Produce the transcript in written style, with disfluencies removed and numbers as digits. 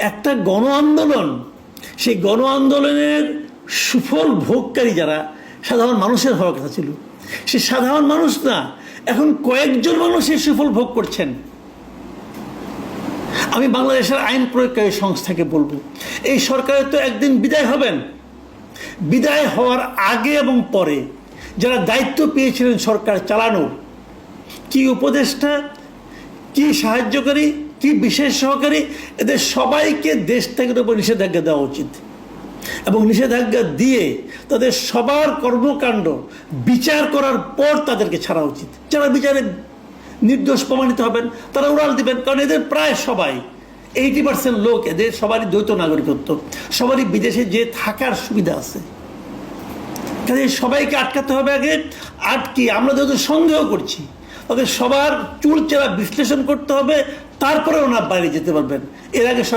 একটা গণ আন্দোলন, সেই গণ আন্দোলনের সুফল ভোগকারী যারা সাধারণ মানুষের হওয়ার কথা ছিল, সে সাধারণ মানুষ না, এখন কয়েকজন মানুষ এই সুফল ভোগ করছেন। আমি বাংলাদেশের আইন প্রয়োগকারী সংস্থাকে বলবো, এই সরকারের তো একদিন বিদায় হবেন। বিদায় হওয়ার আগে এবং পরে যারা দায়িত্ব পেয়েছিলেন সরকার চালানোর, কি উপদেষ্টা, কি সাহায্যকারী, কি বিশেষ সহকারী, এদের সবাইকে দেশ থেকে উপর নিষেধাজ্ঞা দেওয়া উচিত এবং নিষেধাজ্ঞা দিয়ে তাদের সবার কর্মকাণ্ড বিচার করার পর তাদেরকে ছাড়া উচিত। যারা বিচারে নির্দোষ প্রমাণিত হবেন তারা উড়াল দিবেন, কারণ এদের প্রায় সবাই 80% লোক, এদের সবারই দ্বৈত নাগরিকত্ব, সবারই বিদেশে যে থাকার সুবিধা আছে। কাজে সবাইকে আটকাতে হবে আগে। আটকে আমরা যত সন্দেহ করছি তাদের সবার চুলচেরা বিশ্লেষণ করতে হবে, তারপরে ওনার বাইরে যেতে পারবেন। এর আগে সব